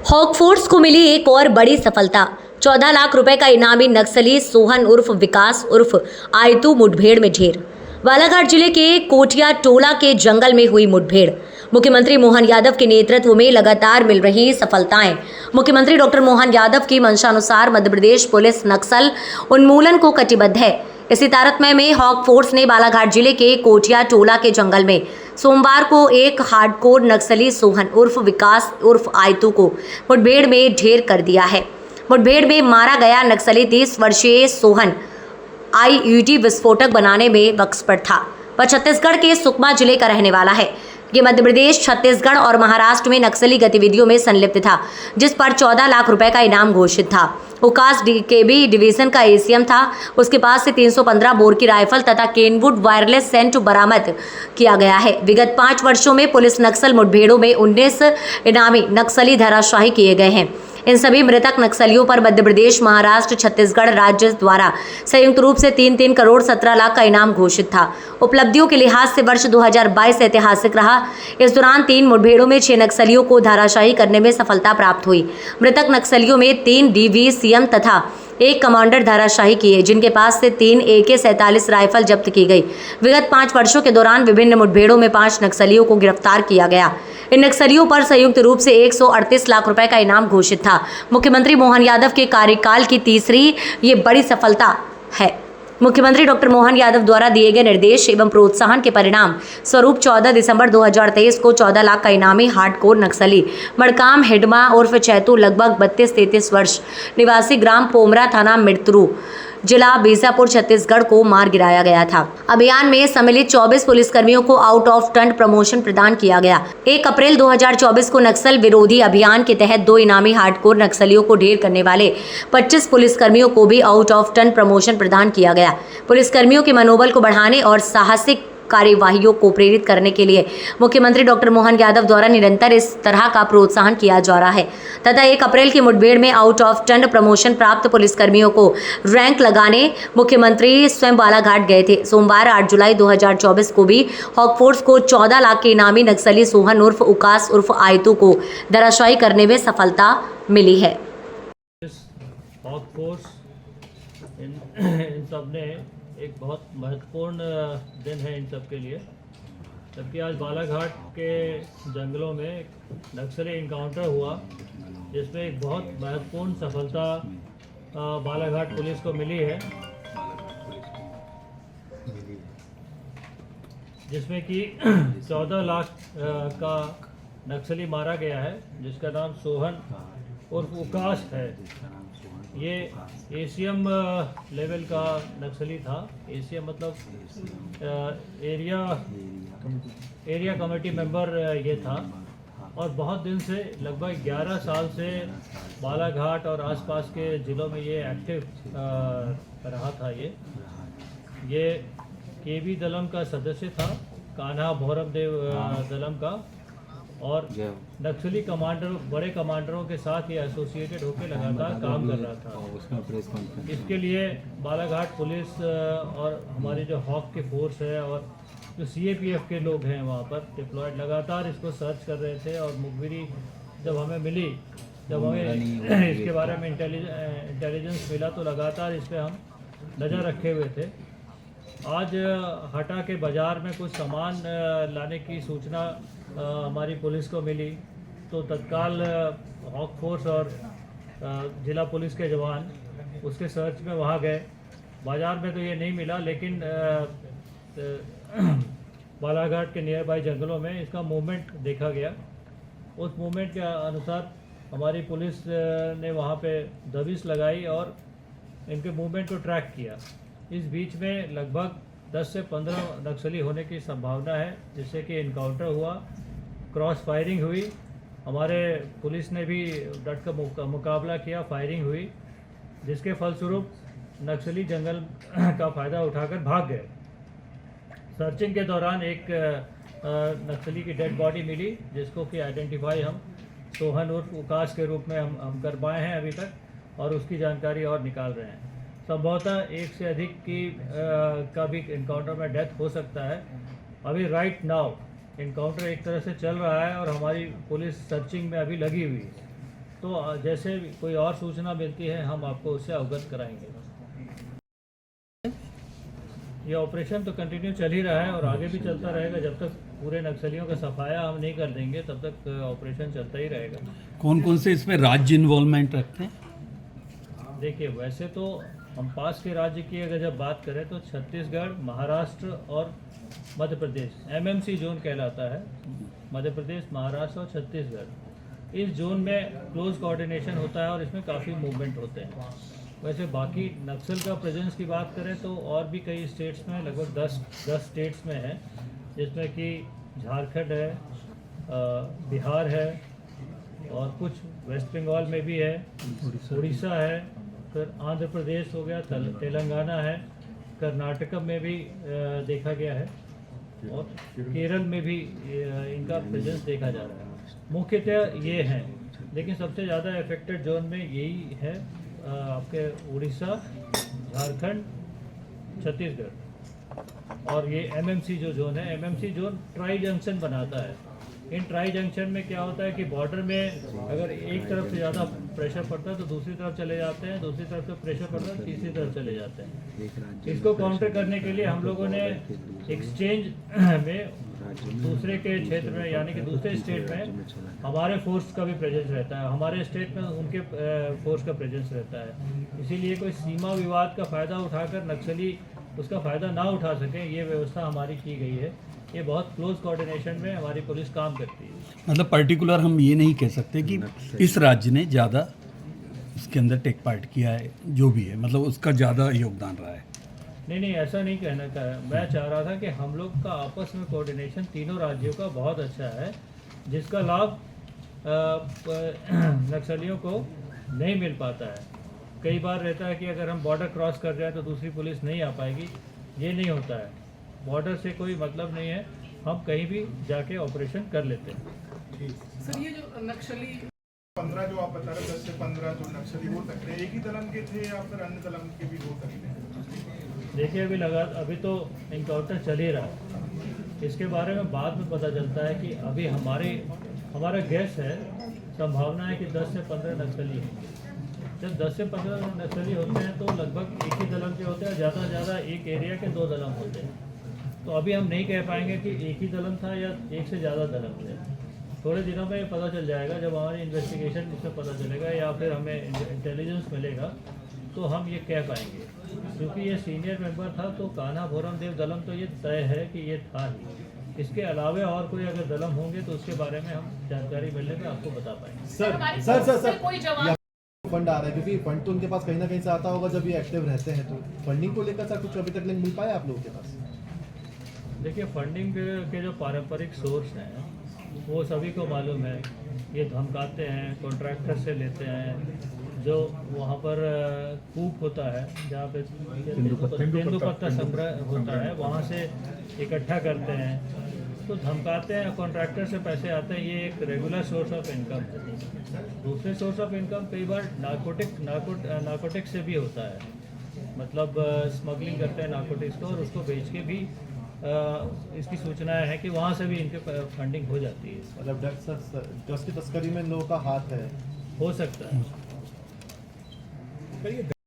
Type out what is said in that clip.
Hoc force को मिली एक और बड़ी सफलता। 14 लाख रुपए का इनामी नक्सली सोहन उर्फ विकास उर्फ आयतू मुठभेड़ में ढेर। बालाघाट जिले के कोटिया टोला के जंगल में हुई मुठभेड़। मुख्यमंत्री मोहन यादव के नेतृत्व में लगातार मिल रही सफलताएं। मुख्यमंत्री डॉक्टर मोहन यादव की मंशानुसार मध्य प्रदेश पुलिस नक्सल उन्मूलन को कटिबद्ध है। इसी तारतम्य में हॉक फोर्स ने बालाघाट जिले के कोटिया टोला के जंगल में सोमवार को एक हार्डकोर नक्सली सोहन उर्फ विकास उर्फ आयतू को मुठभेड़ में ढेर कर दिया है। मुठभेड़ में मारा गया नक्सली 30 वर्षीय सोहन आईईडी विस्फोटक बनाने में एक्सपर्ट था। वह छत्तीसगढ़ के सुकमा जिले का रहने वाला है। ये मध्य प्रदेश, छत्तीसगढ़ और महाराष्ट्र में नक्सली गतिविधियों में संलिप्त था, जिस पर 14 लाख रुपए का इनाम घोषित था। उकास केबी डिवीजन का एसीएम था। उसके पास से 315 बोर की राइफल तथा केनवुड वायरलेस सेंट बरामद किया गया है। विगत 5 वर्षों में पुलिस नक्सल मुठभेड़ों में 19 इनामी नक्सली धराशायी किए गए हैं। इन सभी मृतक नक्सलियों पर मध्य प्रदेश, महाराष्ट्र, छत्तीसगढ़ राज्य द्वारा संयुक्त रूप से 3 करोड़ 17 लाख का इनाम घोषित था। उपलब्धियों के लिहाज से वर्ष 2022 ऐतिहासिक रहा। इस दौरान 3 मुठभेड़ों में 6 नक्सलियों को धराशायी करने में सफलता प्राप्त हुई। मृतक नक्सलियों में 3 DVCM तथा 1 कमांडर धराशायी किए, जिनके पास से 3 AK-47 राइफल जब्त की गई। विगत 5 वर्षों के दौरान विभिन्न मुठभेड़ों में 5 नक्सलियों को गिरफ्तार किया गया। इन नक्सलियों पर संयुक्त रूप से 138 लाख रुपए का इनाम घोषित था। मुख्यमंत्री मोहन यादव के कार्यकाल की तीसरी ये बड़ी सफलता है। मुख्यमंत्री डॉक्टर मोहन यादव द्वारा दिए गए निर्देश एवं प्रोत्साहन के परिणाम स्वरूप 14 दिसंबर 2023 को 14 लाख का इनामी हार्डकोर नक्सली मड़काम हिडमा उर्फ चैतू लगभग 32-33 वर्ष निवासी ग्राम पोमरा थाना मिर्तरू जिला बीजापुर छत्तीसगढ़ को मार गिराया गया था। अभियान में सम्मिलित 24 पुलिसकर्मियों को आउट ऑफ टर्न प्रमोशन प्रदान किया गया। 1 अप्रैल 2024 को नक्सल विरोधी अभियान के तहत 2 इनामी हार्डकोर नक्सलियों को ढेर करने वाले 25 पुलिसकर्मियों को भी आउट ऑफ टर्न प्रमोशन प्रदान किया गया। पुलिसकर्मियों के मनोबल को बढ़ाने और साहसिक कार्यवाहियों को प्रेरित करने के लिए मुख्यमंत्री डॉक्टर मोहन यादव द्वारा निरंतर इस तरह का प्रोत्साहन किया जा रहा है तथा 1 अप्रैल की मुठभेड़ में आउट ऑफ टर्न प्रमोशन प्राप्त पुलिसकर्मियों को रैंक लगाने मुख्यमंत्री स्वयं बालाघाट गए थे। सोमवार 8 जुलाई 2024 को भी हॉक फोर्स को 14 लाख के इनामी नक्सली सोहन उर्फ उकास उर्फ आयतू को धराशायी करने में सफलता मिली है। हॉक फोर्स इन सब ने एक बहुत महत्वपूर्ण दिन है इन सब के लिए, जबकि आज बालाघाट के जंगलों में नक्सली इनकाउंटर हुआ, जिसमें एक बहुत महत्वपूर्ण सफलता बालाघाट पुलिस को मिली है, जिसमें कि 14 लाख का नक्सली मारा गया है, जिसका नाम सोहन उर्फ उकास है। ये ACM लेवल का नक्सली था। ACM मतलब एरिया कमेटी मेंबर ये था और बहुत दिन से लगभग 11 साल से बालाघाट और आसपास के ज़िलों में ये एक्टिव रहा था। ये KB दलम का सदस्य था, कान्हा भौरव देव दलम का, और नक्सली कमांडर बड़े कमांडरों के साथ ये एसोसिएटेड होकर लगातार काम कर रहा था। इसके लिए बालाघाट पुलिस और हमारी जो हॉक की फोर्स है और जो CAPF के लोग हैं वहाँ पर डिप्लॉयड लगातार इसको सर्च कर रहे थे। और मुखबिरी जब हमें मिली, जब हमें इसके बारे में इंटेलिजेंस मिला, तो लगातार इस पर हम नज़र रखे हुए थे। आज हटा के बाज़ार में कुछ सामान लाने की सूचना हमारी पुलिस को मिली, तो तत्काल हॉक फोर्स और जिला पुलिस के जवान उसके सर्च में वहाँ गए। बाज़ार में तो ये नहीं मिला, लेकिन बालाघाट के नियर बाई जंगलों में इसका मूवमेंट देखा गया। उस मूवमेंट के अनुसार हमारी पुलिस ने वहाँ पे दबिश लगाई और इनके मूवमेंट को ट्रैक किया। इस बीच में लगभग 10 से 15 नक्सली होने की संभावना है, जिससे कि इनकाउंटर हुआ, क्रॉस फायरिंग हुई। हमारे पुलिस ने भी डट का मुकाबला किया, फायरिंग हुई, जिसके फलस्वरूप नक्सली जंगल का फ़ायदा उठाकर भाग गए। सर्चिंग के दौरान एक नक्सली की डेड बॉडी मिली, जिसको कि आइडेंटिफाई हम सोहन उर्फ उकास के रूप में हम कर पाए हैं अभी तक, और उसकी जानकारी और निकाल रहे हैं। संभवतः 1 से अधिक का भी इनकाउंटर में डेथ हो सकता है। अभी राइट नाउ इनकाउंटर एक तरह से चल रहा है और हमारी पुलिस सर्चिंग में अभी लगी हुई है। तो जैसे कोई और सूचना मिलती है हम आपको उससे अवगत कराएंगे। ये ऑपरेशन तो कंटिन्यू चल ही रहा है और आगे भी चलता रहेगा। जब तक पूरे नक्सलियों का सफाया हम नहीं कर देंगे तब तक ऑपरेशन चलता ही रहेगा। कौन कौन से इसमें राज्य इन्वॉल्वमेंट रखते हैं? देखिए, वैसे तो हम पास के राज्य की अगर जब बात करें तो छत्तीसगढ़, महाराष्ट्र और मध्य प्रदेश एमएमसी जोन कहलाता है। मध्य प्रदेश, महाराष्ट्र और छत्तीसगढ़, इस जोन में क्लोज कोऑर्डिनेशन होता है और इसमें काफ़ी मूवमेंट होते हैं। वैसे बाकी नक्सल का प्रेजेंस की बात करें तो और भी कई स्टेट्स में, लगभग 10 स्टेट्स में है, जिसमें कि झारखंड है, बिहार है और कुछ वेस्ट बंगाल में भी है, उड़ीसा है, फिर आंध्र प्रदेश हो गया, तेलंगाना है, कर्नाटक में भी देखा गया है और केरल में भी इनका प्रेजेंस देखा जा रहा है। मुख्यतः ये हैं, लेकिन सबसे ज़्यादा इफेक्टेड जोन में यही है आपके उड़ीसा, झारखंड, छत्तीसगढ़। और ये एमएमसी जो जोन है, एमएमसी जोन ट्राई जंक्शन बनाता है। इन ट्राई जंक्शन में क्या होता है कि बॉर्डर में अगर एक तरफ से ज़्यादा प्रेशर पड़ता है तो दूसरी तरफ चले जाते हैं, दूसरी तरफ से प्रेशर पड़ता है तीसरी तरफ चले जाते हैं। इसको काउंटर करने के लिए हम लोगों ने एक्सचेंज में दूसरे के क्षेत्र में, यानी कि दूसरे स्टेट में हमारे फोर्स का भी प्रेजेंस रहता है, हमारे स्टेट में उनके फोर्स का प्रेजेंस रहता है। इसीलिए कोई सीमा विवाद का फ़ायदा उठाकर नक्सली उसका फ़ायदा ना उठा सकें, ये व्यवस्था हमारी की गई है। ये बहुत क्लोज कोऑर्डिनेशन में हमारी पुलिस काम करती है। मतलब पर्टिकुलर हम ये नहीं कह सकते कि इस राज्य ने ज़्यादा इसके अंदर टेक पार्ट किया है, जो भी है, मतलब उसका ज़्यादा योगदान रहा है। नहीं, ऐसा नहीं कहना था। मैं चाह रहा था कि हम लोग का आपस में कोऑर्डिनेशन तीनों राज्यों का बहुत अच्छा है, जिसका लाभ नक्सलियों को नहीं मिल पाता है। कई बार रहता है कि अगर हम बॉर्डर क्रॉस कर रहे हैं तो दूसरी पुलिस नहीं आ पाएगी, ये नहीं होता है। बॉर्डर से कोई मतलब नहीं है, हम कहीं भी जाके ऑपरेशन कर लेते हैं। सर, ये जो नक्सली 15 जो आप बता रहे हैं, 10 से 15 जो नक्सली हो सकते हैं, एक ही दलम के थे या फिर अन्य दलम के भी हो सकते हैं? देखिए, अभी तो इनकाउंटर चल ही रहा है। इसके बारे में बाद में पता चलता है कि अभी हमारा गैस है, संभावना है कि 10 से 15 नक्सली हैं। जब 10 से 15 नक्सली होते हैं तो लगभग एक ही दलम के होते हैं, ज़्यादा से ज़्यादा एक एरिया के 2 दलम होते हैं। तो अभी हम नहीं कह पाएंगे कि एक ही दलम था या एक से ज़्यादा दलम थे। थोड़े दिनों में ये पता चल जाएगा, जब हमारी इन्वेस्टिगेशन इसमें पता चलेगा या फिर हमें इंटेलिजेंस मिलेगा तो हम ये कह पाएंगे। क्योंकि ये सीनियर मेंबर था तो कान्हा भोरम देव दलम तो ये तय है कि ये था ही। इसके अलावा और कोई अगर दलम होंगे तो उसके बारे में हम जानकारी मिलने पर आपको बता पाएंगे। सर कोई जवाब फंड आ रहा है, क्योंकि फंड तो उनके पास कहीं ना कहीं से आता होगा जब ये एक्टिव रहते हैं, तो फंडिंग को लेकर सर कुछ अभी तक नहीं मिल पाया आप लोगों के पास? देखिए, फंडिंग के जो पारंपरिक सोर्स हैं वो सभी को मालूम है। ये धमकाते हैं, कॉन्ट्रैक्टर से लेते हैं, जो वहाँ पर कूप होता है जहाँ पे तेंदुपत्ता संग्रह होता है, वहाँ से इकट्ठा करते हैं, तो धमकाते हैं, कॉन्ट्रैक्टर से पैसे आते हैं। ये एक रेगुलर सोर्स ऑफ इनकम है। दूसरे सोर्स ऑफ इनकम कई बार नारकोटिक्स से भी होता है। मतलब स्मगलिंग करते हैं नारकोटिक्स को और उसको बेच के भी इसकी सूचनाएं हैं कि वहाँ से भी इनके फंडिंग हो जाती है। मतलब ड्रग्स की तस्करी में इन लोगों का हाथ है? हो सकता है।